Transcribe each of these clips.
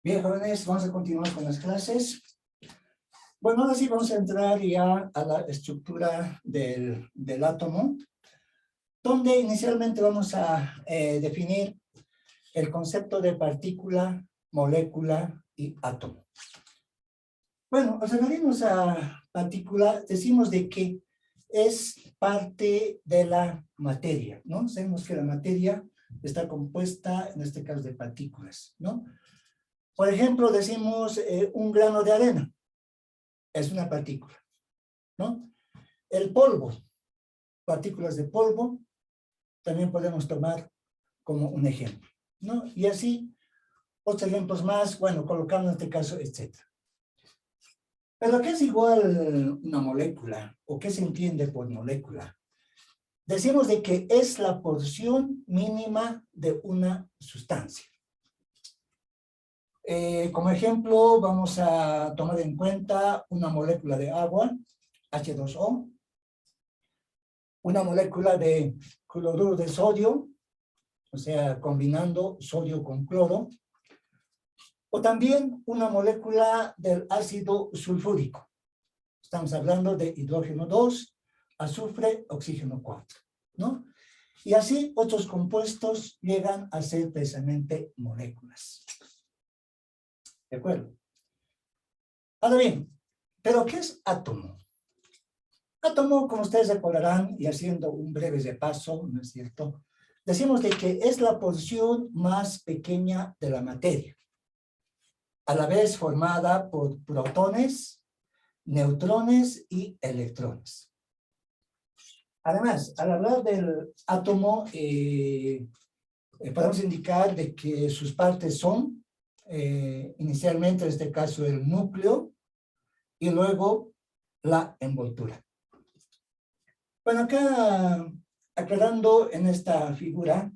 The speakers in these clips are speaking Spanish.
Bien, jóvenes, vamos a continuar con las clases. Bueno, ahora sí vamos a entrar ya a la estructura del átomo, donde inicialmente vamos a definir el concepto de partícula, molécula y átomo. Bueno, al referirnos a partícula, decimos de que es parte de la materia, ¿no? Sabemos que la materia está compuesta, en este caso, de partículas, ¿no? Por ejemplo, decimos un grano de arena, es una partícula, ¿no? El polvo, partículas de polvo, también podemos tomar como un ejemplo, ¿no? Y así, otros ejemplos más, bueno, colocando en este caso, etc. Pero ¿qué es igual una molécula? ¿O qué se entiende por molécula? Decimos de que es la porción mínima de una sustancia. Como ejemplo, vamos a tomar en cuenta una molécula de agua, H2O, una molécula de cloruro de sodio, o sea, combinando sodio con cloro, o también una molécula del ácido sulfúrico. Estamos hablando de hidrógeno 2, azufre, oxígeno 4, ¿no? Y así otros compuestos llegan a ser precisamente moléculas. ¿De acuerdo? Ahora bien, ¿pero qué es átomo? Átomo, como ustedes recordarán, y haciendo un breve repaso, ¿no es cierto? Decimos de que es la porción más pequeña de la materia, a la vez formada por protones, neutrones y electrones. Además, al hablar del átomo, podemos indicar de que sus partes son, inicialmente en este caso, el núcleo y luego la envoltura. Bueno, acá, aclarando en esta figura,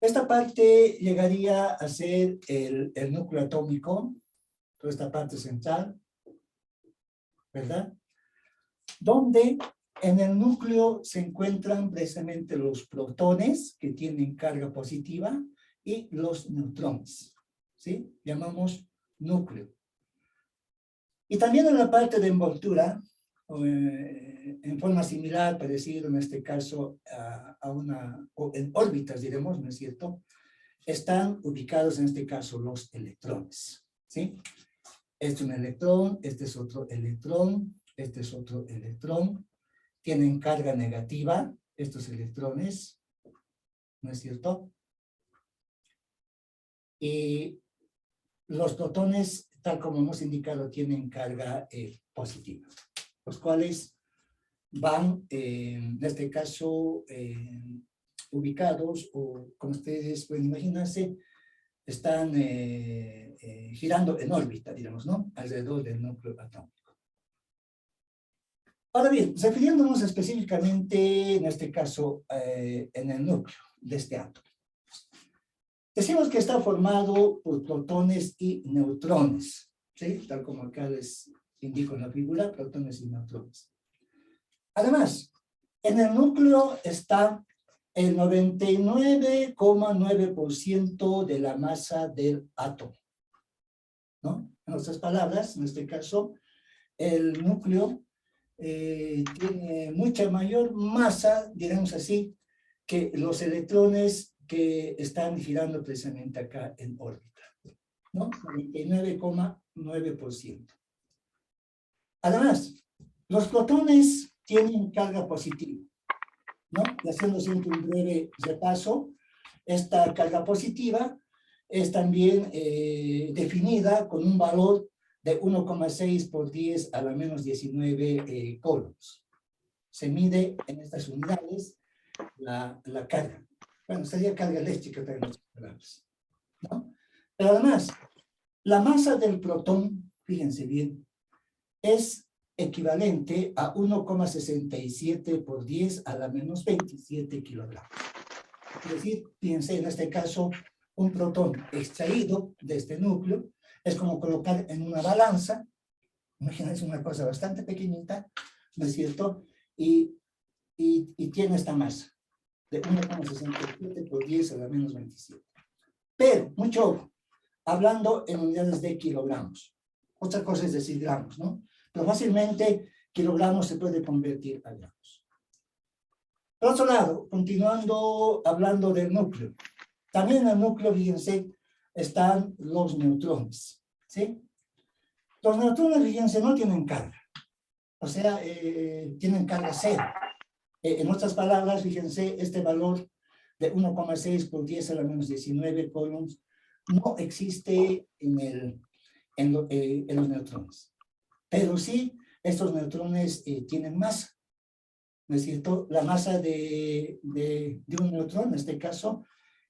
esta parte llegaría a ser el núcleo atómico, toda esta parte central, ¿verdad? Donde en el núcleo se encuentran precisamente los protones que tienen carga positiva y los neutrones, ¿sí? Llamamos núcleo. Y también en la parte de envoltura, en forma similar, parecido en este caso o en órbitas, diremos, ¿no es cierto? Están ubicados en este caso los electrones, ¿sí? Este es un electrón, este es otro electrón, este es otro electrón. Tienen carga negativa estos electrones, ¿no es cierto? Y los protones, tal como hemos indicado, tienen carga positiva, los cuales van, en este caso, ubicados, o como ustedes pueden imaginarse, están girando en órbita, digamos, ¿no? Alrededor del núcleo atómico. Ahora bien, refiriéndonos específicamente, en este caso, en el núcleo de este átomo. Decimos que está formado por protones y neutrones, ¿sí? Tal como acá les indico en la figura, protones y neutrones. Además, en el núcleo está el 99,9% de la masa del átomo, ¿no? En otras palabras, en este caso, el núcleo tiene mucha mayor masa, diremos así, que los electrones que están girando precisamente acá en órbita, ¿no? 99,9%. Además, los protones tienen carga positiva, ¿no? Y haciendo siempre un breve repaso, esta carga positiva es también definida con un valor de 1,6 por 10 a la menos 19 coulombs. Se mide en estas unidades la carga. Bueno, sería carga eléctrica en otras palabras, ¿no? Pero además, la masa del protón, fíjense bien, es equivalente a 1,67 por 10 a la menos 27 kilogramos. Es decir, fíjense en este caso, un protón extraído de este núcleo es como colocar en una balanza, imagínense una cosa bastante pequeñita, ¿no es cierto? Y tiene esta masa de 1,67 por 10 a la menos 27. Pero, mucho ojo, hablando en unidades de kilogramos. Otra cosa es decir gramos, ¿no? Pero fácilmente kilogramos se puede convertir a gramos. Por otro lado, continuando hablando del núcleo. También en el núcleo, fíjense, están los neutrones, ¿sí? Los neutrones, fíjense, no tienen carga. O sea, tienen carga cero. En otras palabras, fíjense, este valor de 1,6 por 10 a la menos 19 coulombs no existe en los neutrones. Pero sí, estos neutrones tienen masa. ¿No es cierto? La masa de un neutrón, en este caso,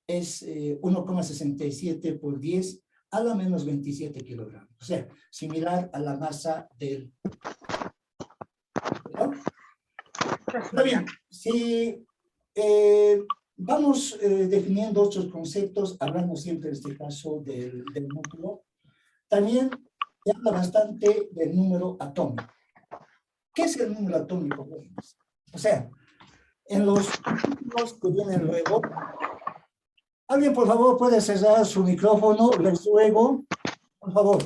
es 1,67 por 10 a la menos 27 kilogramos. O sea, similar a la masa del... ¿no? Está bien, si vamos definiendo otros conceptos, hablando siempre en este caso del núcleo, también se habla bastante del número atómico. ¿Qué es el número atómico? O sea, en los artículos que vienen luego, alguien por favor puede cerrar su micrófono, les ruego, por favor,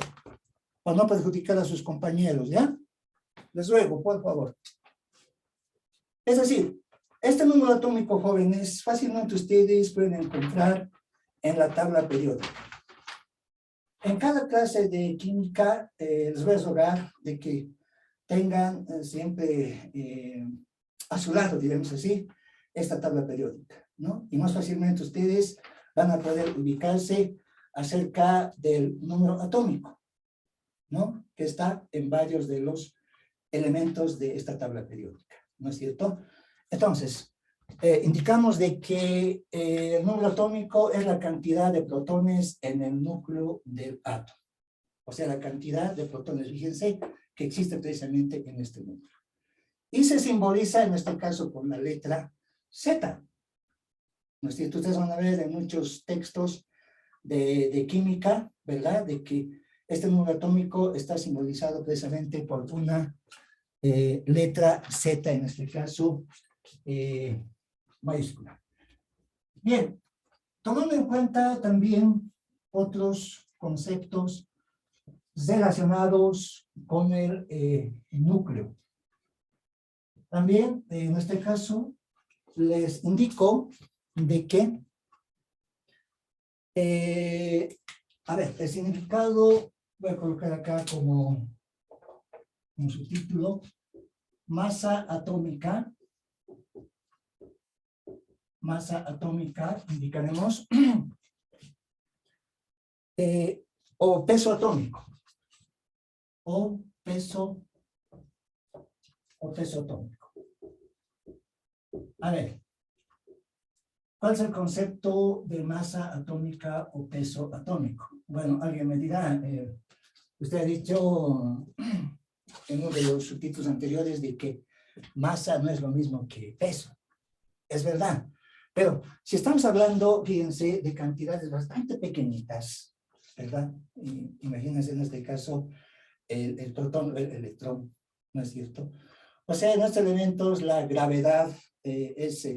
para no perjudicar a sus compañeros, ¿ya? Les ruego, por favor. Es decir, este número atómico, jóvenes, fácilmente ustedes pueden encontrar en la tabla periódica. En cada clase de química les voy a rogar de que tengan siempre a su lado, digamos así, esta tabla periódica, ¿no? Y más fácilmente ustedes van a poder ubicarse acerca del número atómico, ¿no? Que está en varios de los elementos de esta tabla periódica, ¿no es cierto? Entonces, indicamos de que el número atómico es la cantidad de protones en el núcleo del átomo. O sea, la cantidad de protones, fíjense, que existe precisamente en este núcleo. Y se simboliza, en este caso, con la letra Z. ¿No es cierto? Ustedes van a ver en muchos textos de química, ¿verdad? De que este número atómico está simbolizado precisamente por una letra Z, en este caso, mayúscula. Bien, tomando en cuenta también otros conceptos relacionados con el núcleo. También, en este caso, les indico de que, a ver, el significado, voy a colocar acá como un subtítulo, masa atómica, indicaremos, o peso atómico, o peso atómico. A ver, ¿cuál es el concepto de masa atómica o peso atómico? Bueno, alguien me dirá, usted ha dicho en uno de los subtítulos anteriores de que masa no es lo mismo que peso. Es verdad, pero si estamos hablando, fíjense, de cantidades bastante pequeñitas, ¿verdad? Imagínense en este caso el protón, el electrón, ¿no es cierto? O sea, en estos elementos la gravedad es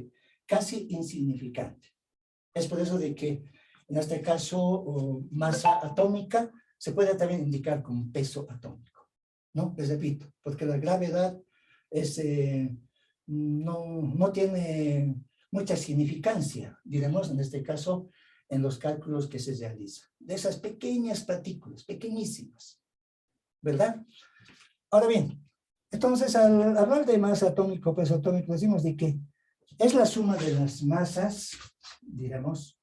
casi insignificante. Es por eso de que en este caso masa atómica se puede también indicar como peso atómico, ¿no? Les repito, porque la gravedad es, no tiene mucha significancia, diremos en este caso, en los cálculos que se realizan. De esas pequeñas partículas, pequeñísimas, ¿verdad? Ahora bien, entonces al hablar de masa atómica o peso atómico, decimos de que es la suma de las masas, diremos,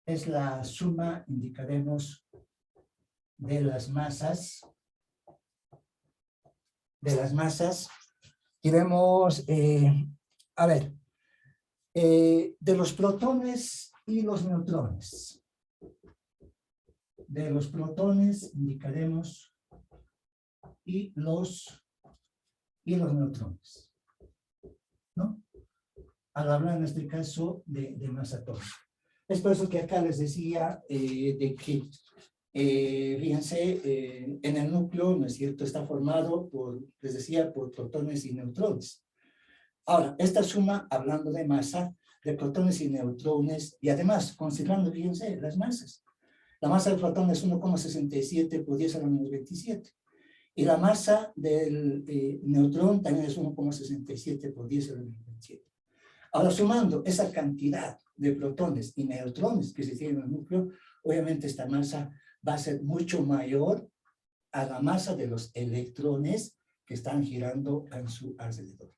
es la suma, indicaremos, de las masas, diremos, a ver, de los protones y los neutrones. De los protones, indicaremos, y los neutrones, ¿no? Al hablar en este caso de masa atómica. Es por eso que acá les decía de que, fíjense, en el núcleo, ¿no es cierto?, está formado por, les decía, por protones y neutrones. Ahora, esta suma, hablando de masa, de protones y neutrones, y además, considerando, fíjense, las masas. La masa del protón es 1,67 por 10 a la menos 27. Y la masa del neutrón también es 1,67 por 10 a la menos 27. Ahora, sumando esa cantidad de protones y neutrones que se tienen en el núcleo, obviamente esta masa va a ser mucho mayor a la masa de los electrones que están girando en su alrededor.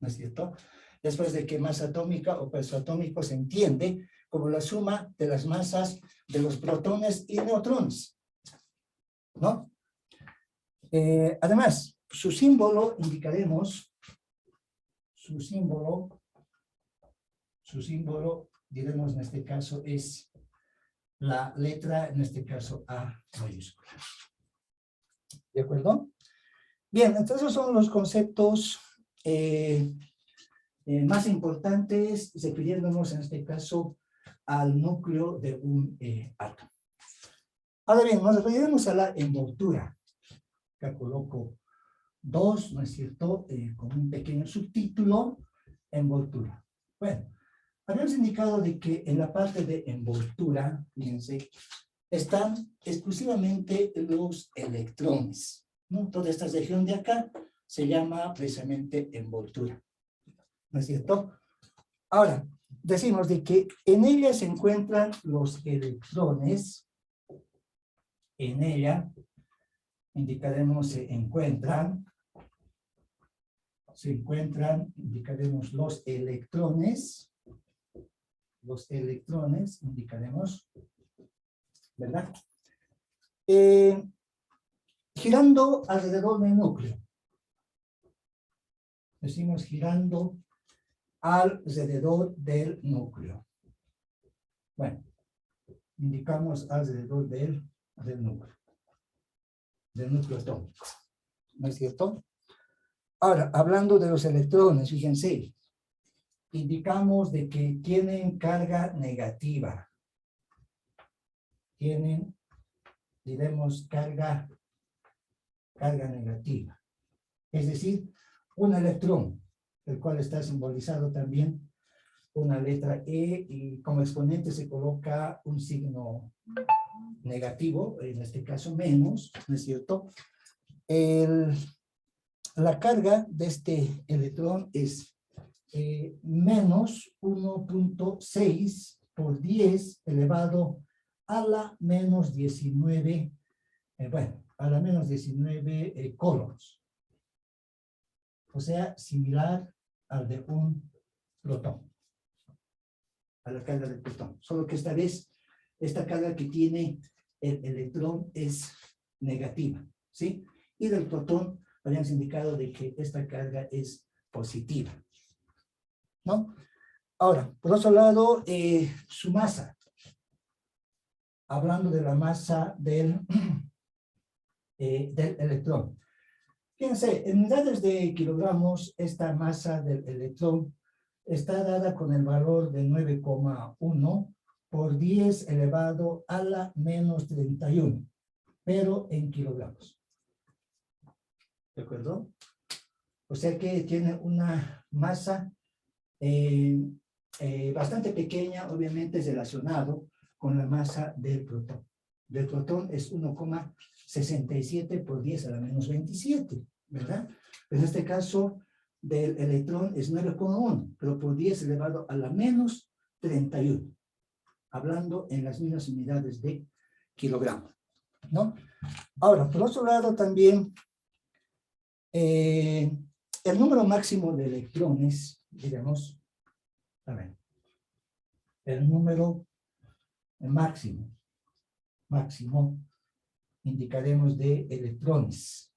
¿No es cierto? Después de que masa atómica o peso atómico se entiende como la suma de las masas de los protones y neutrones, ¿no? Además, su símbolo, indicaremos, su símbolo, diremos en este caso, es la letra, en este caso, A mayúscula. ¿De acuerdo? Bien, entonces esos son los conceptos más importantes, refiriéndonos en este caso al núcleo de un átomo. Ahora bien, nos referiremos a la envoltura. Acá coloco 2, ¿no es cierto? Con un pequeño subtítulo, envoltura. Bueno, habíamos indicado de que en la parte de envoltura, fíjense, están exclusivamente los electrones, ¿no? Toda esta región de acá se llama precisamente envoltura, ¿no es cierto? Ahora, decimos de que en ella se encuentran los electrones, en ella, indicaremos se encuentran, indicaremos los electrones, indicaremos, ¿verdad? Girando alrededor del núcleo. Decimos girando alrededor del núcleo. Bueno, indicamos alrededor del núcleo atómico. ¿No es cierto? Ahora, hablando de los electrones, fíjense, indicamos de que tienen carga negativa. Tienen, diremos, carga negativa. Es decir, un electrón, el cual está simbolizado también una letra E, y como exponente se coloca un signo negativo, en este caso menos, ¿no es cierto? La carga de este electrón es menos 1.6 por 10 elevado a la menos 19, a la menos 19 coulombs. O sea, similar al de un protón, a la carga del protón. Solo que esta vez, esta carga que tiene el electrón es negativa, ¿sí? Y del protón habíamos indicado de que esta carga es positiva, ¿no? Ahora, por otro lado, su masa. Hablando de la masa del electrón. Fíjense, en unidades de kilogramos, esta masa del electrón está dada con el valor de 9,1 por 10 elevado a la menos 31, pero en kilogramos. ¿De acuerdo? O sea que tiene una masa bastante pequeña, obviamente relacionado con la masa del protón. Del protón es 1,67 por 10 a la menos 27, ¿verdad? En este caso, del electrón es 9,1, pero por 10 elevado a la menos 31, hablando en las mismas unidades de kilogramo, ¿no? Ahora, por otro lado también, el número máximo de electrones, digamos, a ver, el número máximo, indicaremos de electrones.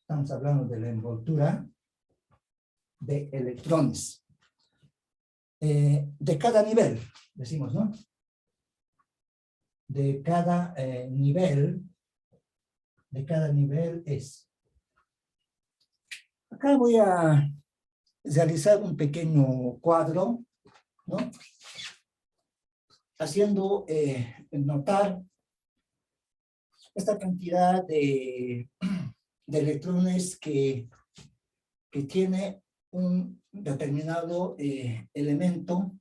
Estamos hablando de la envoltura de electrones. De cada nivel, decimos, ¿no? De cada nivel es. Acá voy a realizar un pequeño cuadro, ¿no? Haciendo notar esta cantidad de electrones que tiene un determinado elemento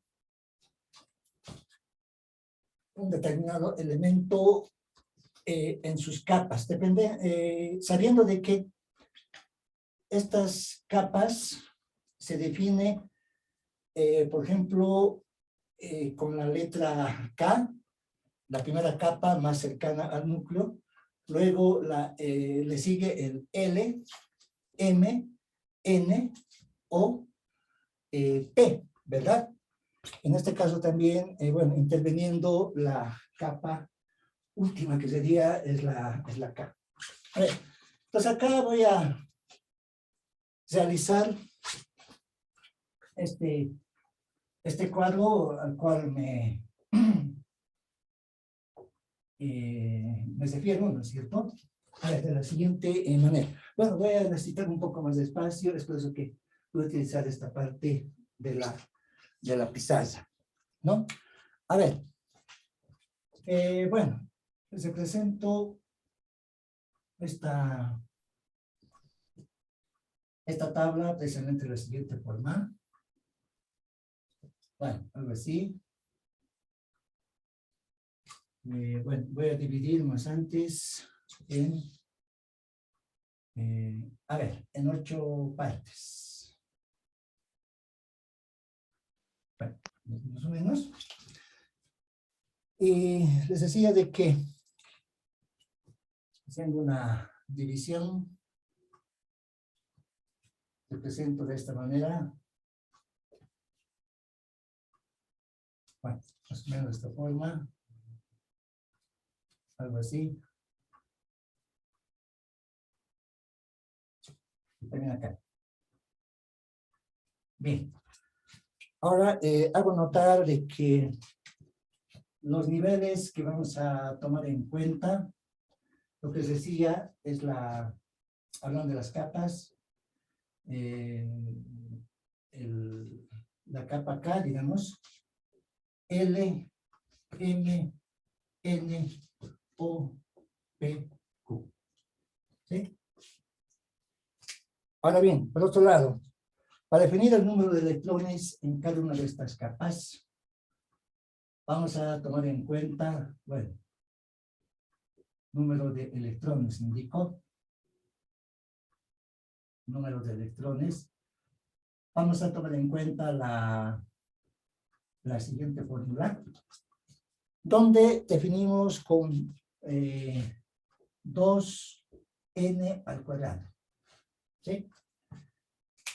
un determinado elemento en sus capas. Depende, sabiendo de que estas capas se define, por ejemplo, con la letra K, la primera capa más cercana al núcleo, luego le sigue el L, M, N, O, P, ¿verdad? En este caso también, bueno, interviniendo la capa última que sería, es la K. A ver, entonces acá voy a realizar este cuadro al cual me refiero, ¿no es cierto? A ver, de la siguiente manera. Bueno, voy a necesitar un poco más de espacio, es por eso que voy a utilizar esta parte de la pizarra, ¿no? A ver, bueno, les presento esta tabla precisamente de la siguiente forma. Bueno, algo así. Bueno, voy a dividir más antes en, a ver, en 8 partes. Bueno, más o menos. Y les decía de que, haciendo una división, te presento de esta manera. Bueno, más o menos de esta forma. Algo así. Y también acá. Bien. Ahora hago notar de que los niveles que vamos a tomar en cuenta, lo que les decía es hablando de las capas, la capa K, digamos, L, M, N, O, P, Q. ¿Sí? Ahora bien, por otro lado, para definir el número de electrones en cada una de estas capas, vamos a tomar en cuenta, bueno, número de electrones, indicó. Número de electrones. Vamos a tomar en cuenta la siguiente fórmula, donde definimos con 2n al cuadrado. ¿Sí?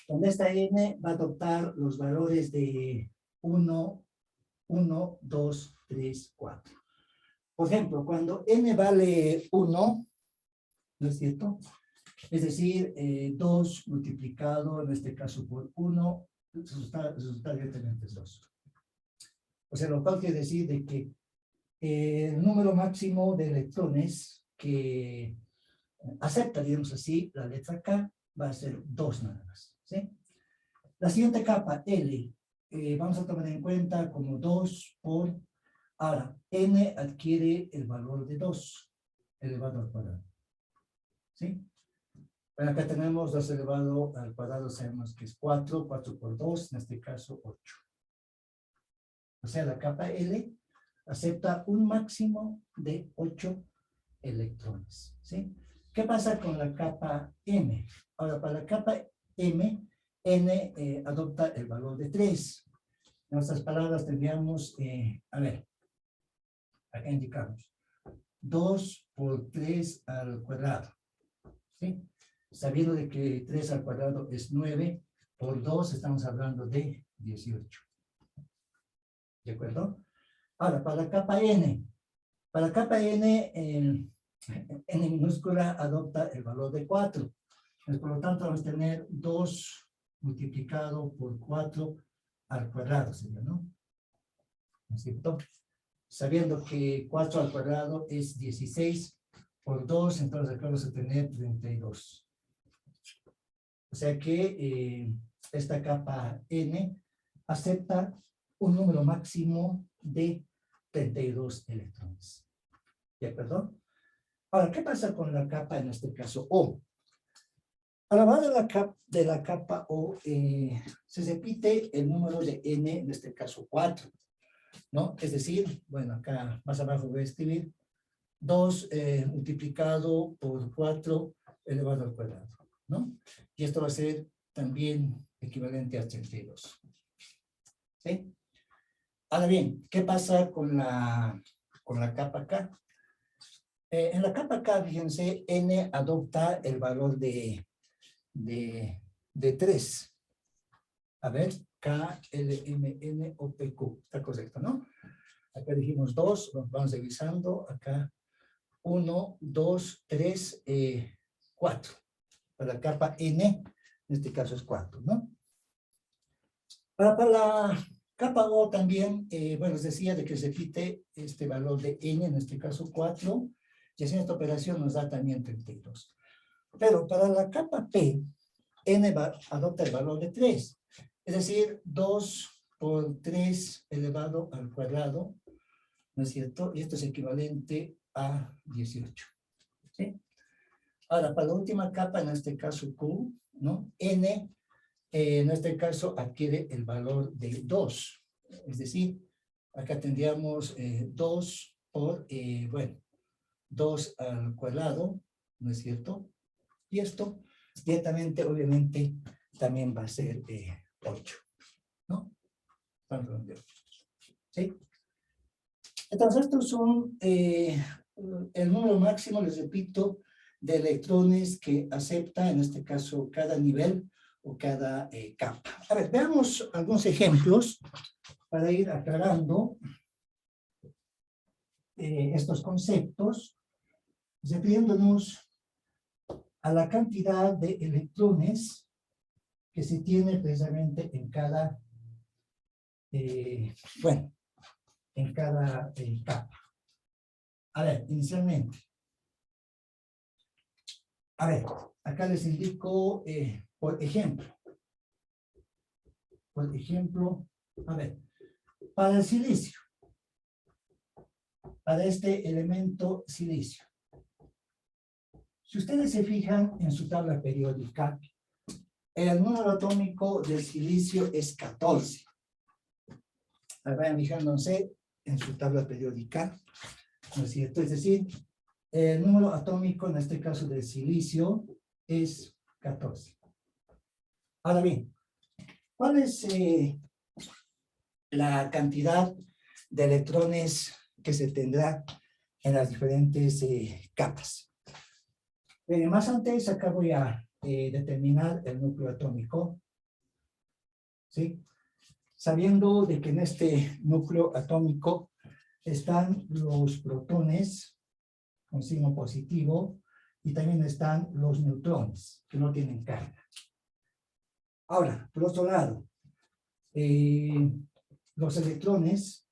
Donde esta n va a adoptar los valores de 1, 2, 3, 4. Por ejemplo, cuando n vale 1, ¿no es cierto? Es decir, 2 multiplicado, en este caso, por 1, el resultado directamente es 2. O sea, lo cual quiere decir de que el número máximo de electrones que acepta, digamos así, la letra K, va a ser 2 nada más. ¿Sí? La siguiente capa, L, vamos a tomar en cuenta como 2 por... Ahora, n adquiere el valor de 2 elevado al cuadrado. ¿Sí? Bueno, acá tenemos 2 elevado al cuadrado, sabemos que es 4, 4 por 2, en este caso 8. O sea, la capa L acepta un máximo de 8 electrones. ¿Sí? ¿Qué pasa con la capa M? Ahora, para la capa M, N adopta el valor de 3. En otras palabras, tendríamos, a ver, acá indicamos 2 por 3 al cuadrado. ¿Sí? Sabiendo de que 3 al cuadrado es 9, por 2 estamos hablando de 18. ¿De acuerdo? Ahora, para la capa N. Para la capa N, N minúscula adopta el valor de 4. Pues, por lo tanto, vamos a tener 2 multiplicado por 4 al cuadrado, sería, ¿no? ¿No es cierto? Sabiendo que 4 al cuadrado es 16 por 2, entonces acá vamos a tener 32. O sea que esta capa N acepta un número máximo de 32 electrones. ¿De acuerdo? Ahora, ¿qué pasa con la capa, en este caso, O? A la base de la capa O se repite el número de N, en este caso 4. ¿no? Es decir, bueno, acá más abajo voy a escribir 2 multiplicado por 4 elevado al cuadrado, ¿no? Y esto va a ser también equivalente a 32. ¿Sí? Ahora bien, ¿qué pasa con la capa K? En la capa K, fíjense, N adopta el valor de 3. A ver, K, L, M, N, O, P, Q. Está correcto, ¿no? Acá dijimos 2, vamos revisando. Acá 1, 2, 3, 4. Para la capa N, en este caso es 4, ¿no? Para la capa O también, bueno, les decía de que se quite este valor de N, en este caso 4, y haciendo esta operación nos da también 32. Pero para la capa P, N adopta el valor de 3, es decir, 2 por 3 elevado al cuadrado, ¿no es cierto? Y esto es equivalente a 18. ¿Sí? Ahora, para la última capa, en este caso Q, ¿no? N, en este caso, adquiere el valor de 2. Es decir, acá tendríamos 2 por, bueno, 2 al cuadrado, ¿no es cierto? Y esto, directamente, obviamente, también va a ser 8, ¿no? ¿Sí? Entonces, estos son el número máximo, les repito, de electrones que acepta, en este caso, cada nivel o cada capa. A ver, veamos algunos ejemplos para ir aclarando estos conceptos, refiriéndonos a la cantidad de electrones que se tiene precisamente en cada, bueno, en cada capa. A ver, inicialmente. A ver, acá les indico, por ejemplo, a ver, para el silicio, para este elemento silicio. Si ustedes se fijan en su tabla periódica, el número atómico del silicio es 14. Vayan fijándose en su tabla periódica, ¿no es cierto? Es decir, el número atómico, en este caso del silicio, es 14. Ahora bien, ¿cuál es la cantidad de electrones que se tendrá en las diferentes capas? Más antes, acá voy a determinar el núcleo atómico, ¿sí? Sabiendo de que en este núcleo atómico están los protones con signo positivo y también están los neutrones que no tienen carga. Ahora, por otro lado, los electrones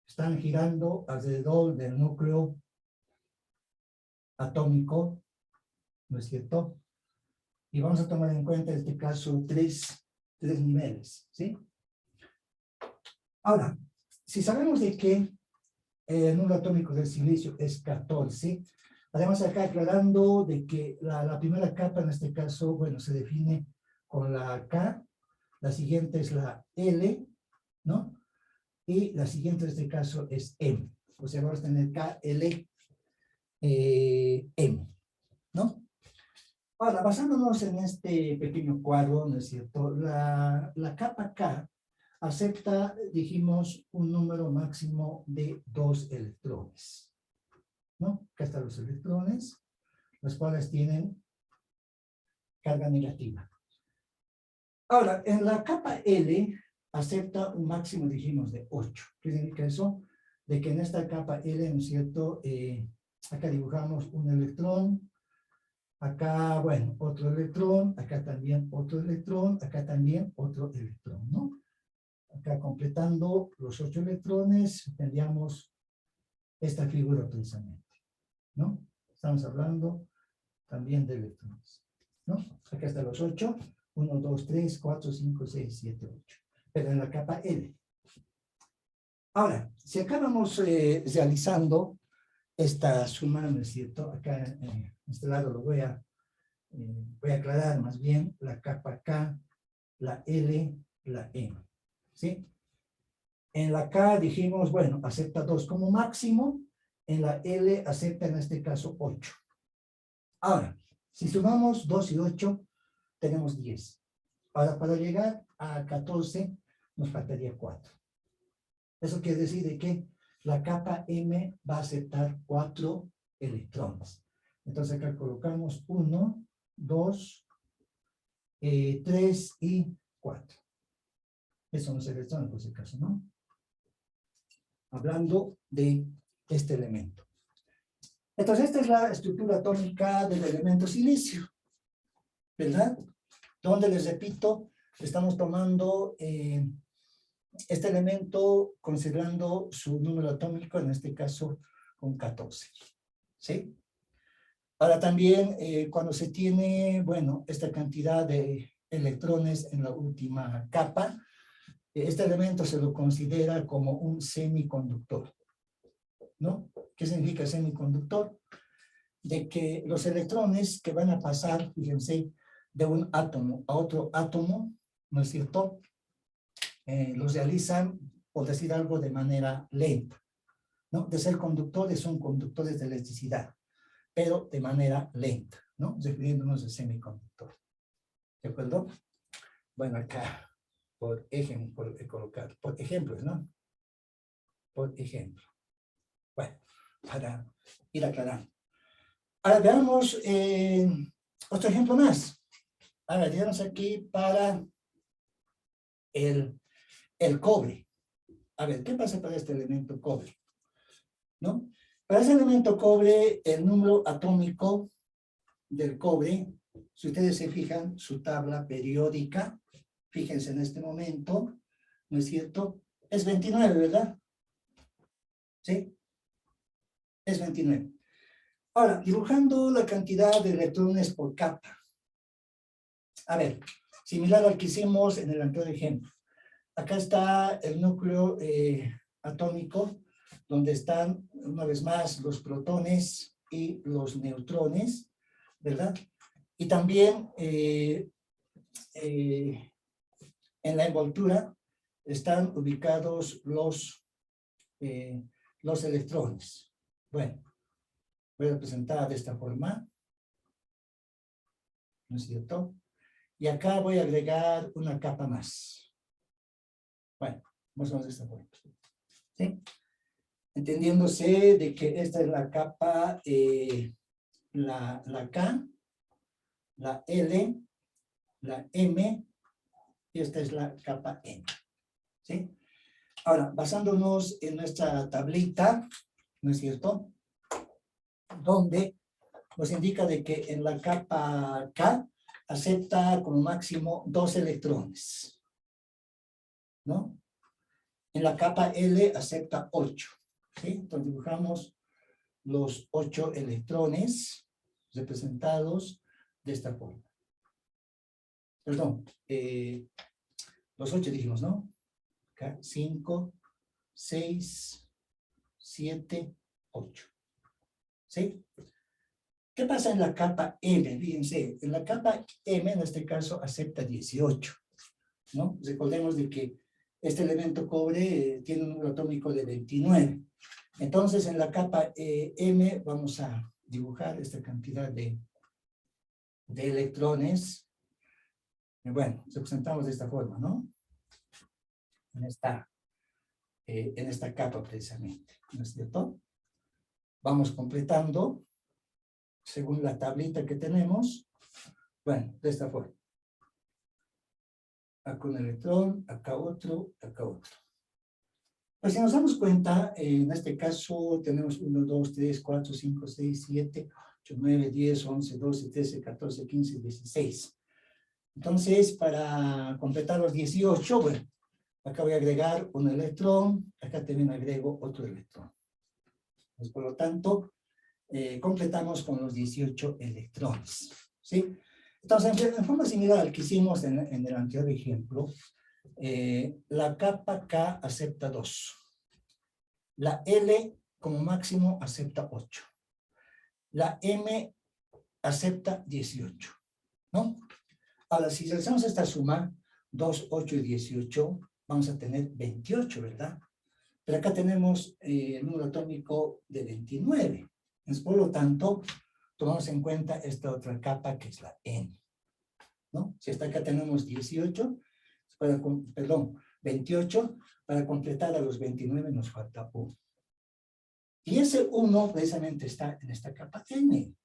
están girando alrededor del núcleo atómico, ¿no es cierto? Y vamos a tomar en cuenta en este caso tres niveles, ¿sí? Ahora, si sabemos de que el número atómico del silicio es 14, además acá aclarando de que la primera capa en este caso, bueno, se define con la K, la siguiente es la L, ¿no? Y la siguiente en este caso es M. O sea, vamos a tener K, L, M, ¿no? Ahora, basándonos en este pequeño cuadro, ¿no es cierto? La capa K acepta, dijimos, un número máximo de 2 electrones, ¿no? Acá están los electrones, los cuales tienen carga negativa. Ahora, en la capa L acepta un máximo, dijimos, de 8. ¿Qué significa eso? De que en esta capa L, ¿no es cierto? Acá dibujamos un electrón, acá, bueno, otro electrón, acá también otro electrón, acá también otro electrón, ¿no? Acá completando los 8 electrones, tendríamos esta figura precisamente, ¿no? Estamos hablando también de electrones, ¿no? Acá están los 8, 1, 2, 3, 4, 5, 6, 7, 8. Pero en la capa L. Ahora, si acá vamos realizando esta suma, ¿no es cierto? Acá en este lado lo voy a aclarar más bien, la capa K, la L, la M, ¿sí? En la K dijimos, bueno, acepta 2 como máximo. En la L acepta en este caso 8. Ahora, si sumamos 2 y 8, tenemos 10. Ahora, para llegar a 14, nos faltaría 4. Eso quiere decir de que la capa M va a aceptar 4 electrones. Entonces acá colocamos 1, 2, 3 y 4. Esos son los electrones, por si acaso, ¿no? Hablando de este elemento. Entonces, esta es la estructura atómica del elemento silicio, ¿verdad? Donde, les repito, estamos tomando este elemento considerando su número atómico, en este caso con 14, ¿sí? Ahora también, cuando se tiene, bueno, esta cantidad de electrones en la última capa, este elemento se lo considera como un semiconductor, ¿no? ¿Qué significa semiconductor? De que los electrones que van a pasar, fíjense, de un átomo a otro átomo, ¿no es cierto? Los realizan, por decir algo, de manera lenta, ¿no? De ser conductores, son conductores de electricidad, pero de manera lenta, ¿no? Refiriéndonos al semiconductor. ¿De acuerdo? Bueno, acá, por ejemplo, colocar, por ejemplos, ¿no? Por ejemplo. Bueno, para ir aclarando. Ahora veamos otro ejemplo más. Ahora, digamos aquí para el cobre. A ver, ¿qué pasa para este elemento cobre? ¿No? Para ese elemento cobre, el número atómico del cobre, si ustedes se fijan, su tabla periódica, fíjense en este momento, ¿no es cierto? Es 29, ¿verdad? ¿Sí? Es 29. Ahora, dibujando la cantidad de electrones por capa. A ver, similar al que hicimos en el anterior ejemplo. Acá está el núcleo atómico, donde están, una vez más, los protones y los neutrones, ¿verdad? Y también en la envoltura están ubicados los electrones. Bueno, voy a representar de esta forma, ¿no es cierto? Y acá voy a agregar una capa más. Bueno, más o menos de esta forma. ¿Sí? Entendiéndose de que esta es la capa, la K, la L, la M, y esta es la capa N. ¿Sí? Ahora, basándonos en nuestra tablita, ¿no es cierto? Donde nos indica de que en la capa K acepta como máximo 2 electrones, ¿no? En la capa L acepta 8, ¿sí? Entonces dibujamos los 8 electrones representados de esta forma. Perdón, los 8 dijimos, ¿no? Acá, 5, 6, 7, 8. ¿Sí? ¿Qué pasa en la capa M? Fíjense, en la capa M, en este caso, acepta 18, ¿no? Recordemos de que este elemento cobre tiene un número atómico de 29. Entonces, en la capa M vamos a dibujar esta cantidad de electrones. Bueno, representamos de esta forma, ¿no? En esta capa precisamente, ¿no es cierto? Vamos completando según la tablita que tenemos. Bueno, de esta forma. Acá un electrón, acá otro, acá otro. Pues si nos damos cuenta, en este caso tenemos 1, 2, 3, 4, 5, 6, 7, 8, 9, 10, 11, 12, 13, 14, 15, 16. Entonces, para completar los 18, bueno, acá voy a agregar un electrón, acá también agrego otro electrón. Pues, por lo tanto, completamos con los 18 electrones, ¿sí? Entonces, en forma similar al que hicimos en el anterior ejemplo, la capa K acepta 2. La L como máximo acepta 8. La M acepta 18, ¿no? Ahora, si realizamos esta suma, 2, 8 y 18, vamos a tener 28, ¿verdad? Pero acá tenemos el número atómico de 29. Entonces, por lo tanto, tomamos en cuenta esta otra capa que es la N, ¿no? Si hasta acá tenemos 18, perdón, 28, para completar a los 29 nos falta 1. Y ese 1 precisamente está en esta capa N.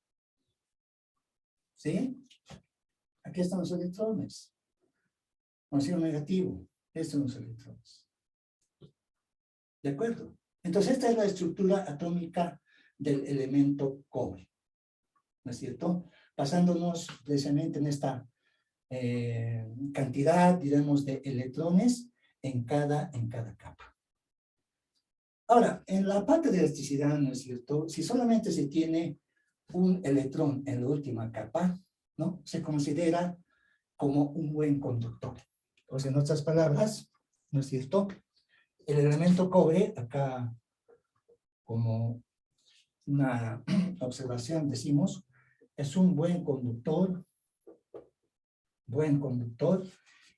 ¿Sí? Aquí están los electrones. Conocido negativo. Estos son los electrones. ¿De acuerdo? Entonces, esta es la estructura atómica del elemento cobre. ¿No es cierto? Basándonos precisamente en esta cantidad, diremos, de electrones en cada capa. Ahora, en la parte de elasticidad, ¿no es cierto? Si solamente se tiene un electrón en la última capa, ¿no? Se considera como un buen conductor. O sea, en otras palabras, ¿no es cierto? El elemento cobre, acá como una observación decimos, es un buen conductor,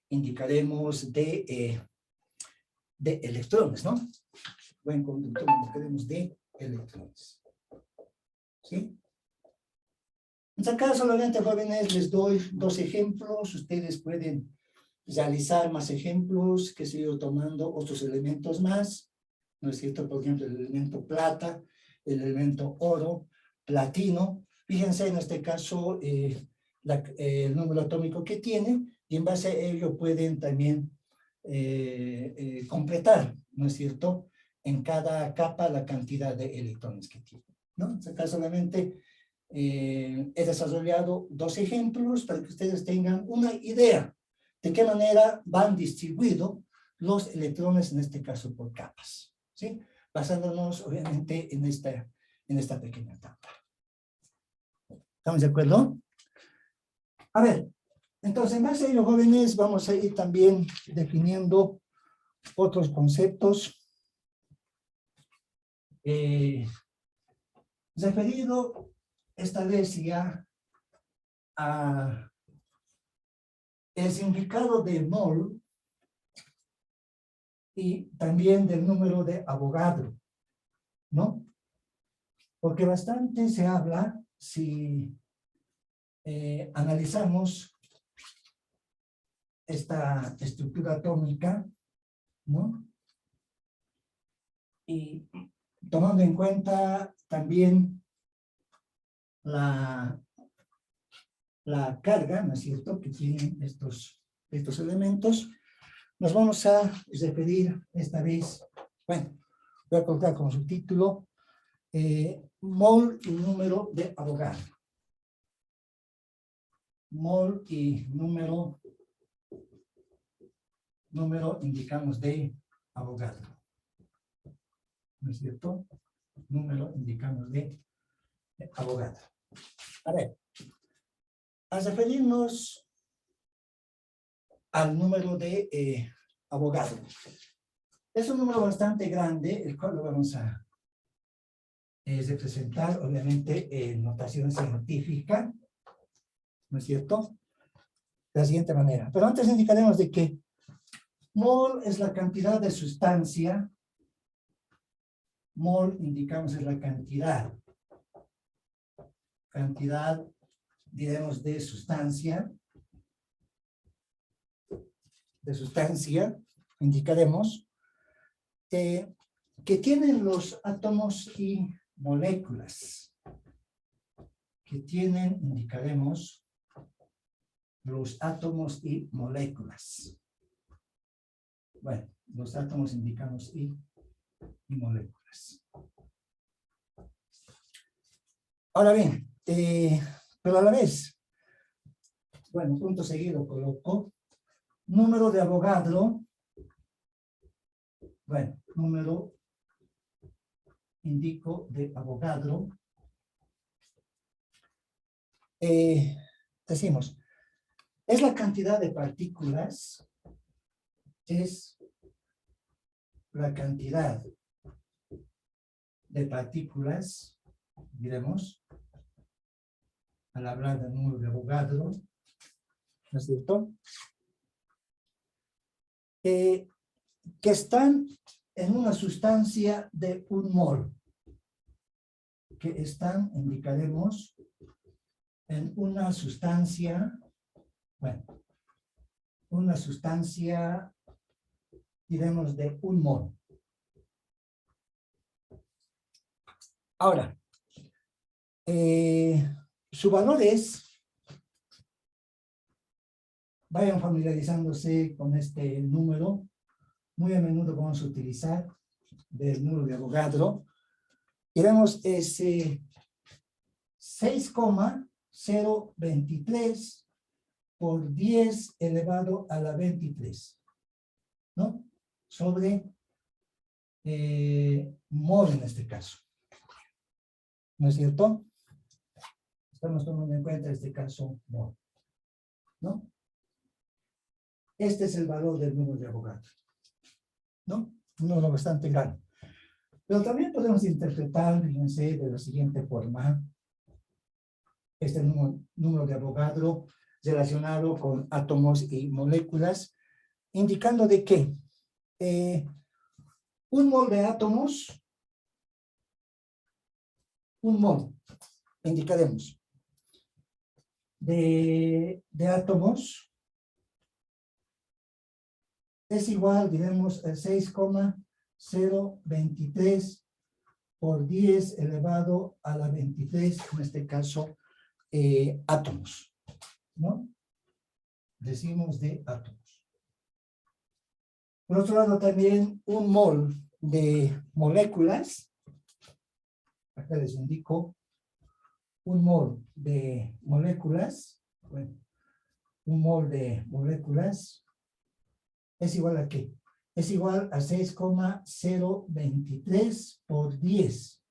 indicaremos de electrones, ¿no? Buen conductor, indicaremos de electrones. ¿Sí? Entonces acá solamente, jóvenes, les doy 2 ejemplos. Ustedes pueden realizar más ejemplos, que sigo tomando otros elementos más, ¿no es cierto? Por ejemplo, el elemento plata, el elemento oro, platino. Fíjense en este caso el número atómico que tiene, y en base a ello pueden también completar, ¿no es cierto?, en cada capa la cantidad de electrones que tiene, ¿no? En este caso solamente he desarrollado 2 ejemplos para que ustedes tengan una idea de qué manera van distribuidos los electrones, en este caso por capas, ¿sí? Basándonos obviamente en esta pequeña etapa. ¿Estamos de acuerdo? A ver, entonces en base a ello, jóvenes, vamos a ir también definiendo otros conceptos referido esta vez ya a el significado de mol y también del número de Avogadro, ¿no? Porque bastante se habla, si analizamos esta estructura atómica, ¿no? Y tomando en cuenta también la carga, ¿no es cierto?, que tienen estos elementos, nos vamos a referir esta vez, bueno, voy a colocar como subtítulo, mol y número de Avogadro. Mol y número indicamos de Avogadro. ¿No es cierto? Número indicamos de Avogadro. A ver, al referirnos al número de Avogadro, es un número bastante grande, el cual lo vamos a representar, obviamente, en notación científica, ¿no es cierto?, de la siguiente manera. Pero antes indicaremos de que mol es la cantidad de sustancia, mol indicamos es la cantidad, diremos de sustancia, indicaremos que tienen los átomos y moléculas, indicaremos los átomos y moléculas. Bueno, los átomos indicamos y moléculas. Ahora bien, pero a la vez, bueno, punto seguido coloco número de Avogadro, bueno, número indico de Avogadro, decimos, es la cantidad de partículas, diremos, al hablar del número de Avogadro, ¿no es cierto?, que están en una sustancia de 1 mol. Que están, indicaremos, en una sustancia, bueno, una sustancia, diremos, de 1 mol. Ahora, su valor es, vayan familiarizándose con este número, muy a menudo vamos a utilizar del número de Avogadro, y vemos ese 6,023 por 10 elevado a la 23, ¿no? Sobre mol en este caso. ¿No es cierto? Estamos tomando en cuenta este caso mol, ¿no? Este es el valor del número de Avogadro, ¿no? Un número bastante grande. Pero también podemos interpretar, fíjense, de la siguiente forma, este número de Avogadro relacionado con átomos y moléculas, indicando de que 1 mol de átomos, 1 mol, indicaremos, de átomos es igual, diremos, a 6,023 por 10 elevado a la 23, en este caso, átomos, ¿no? Decimos de átomos. Por otro lado, también 1 mol de moléculas, acá les indico, 1 mol de moléculas, bueno, 1 mol de moléculas, ¿es igual a qué? Es igual a 6,023 por 10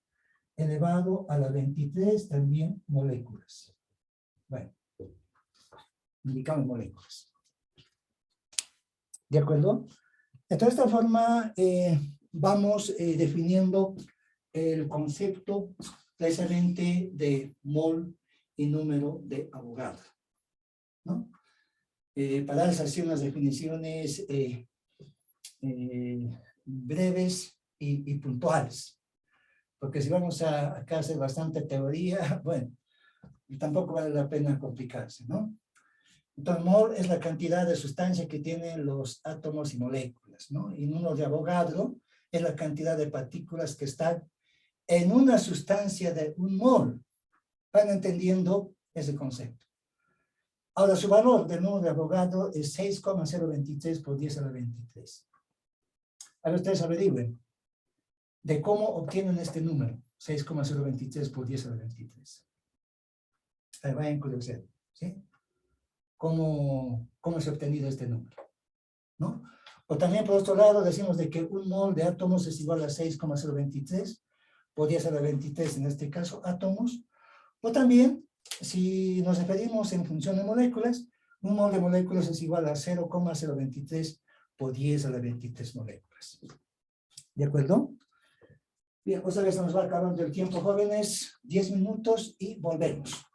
elevado a la 23, también moléculas. Bueno, indicamos moléculas. ¿De acuerdo? Entonces, de esta forma vamos definiendo el concepto precisamente de mol y número de Avogadro, ¿no? Para darles así unas definiciones breves y puntuales, porque si vamos a acá hacer bastante teoría, bueno, tampoco vale la pena complicarse, ¿no? Entonces, mol es la cantidad de sustancia que tienen los átomos y moléculas, ¿no? Y número de Avogadro es la cantidad de partículas que están en una sustancia de 1 mol. ¿Van entendiendo ese concepto? Ahora, su valor del número de Avogadro es 6,023 por 10 a la 23. Ahora ustedes averigüen de cómo obtienen este número, 6,023 por 10 a la 23. Ahí vayan curiosidad, ¿sí? ¿Cómo se ha obtenido este número? ¿No? O también, por otro lado, decimos de que 1 mol de átomos es igual a 6,023 por 10 a la 23, en este caso, átomos. O también, si nos referimos en función de moléculas, 1 mol de moléculas es igual a 0,023 por 10 a la 23 moléculas. ¿De acuerdo? Bien, pues a veces nos va acabando el tiempo, jóvenes. 10 minutos y volvemos.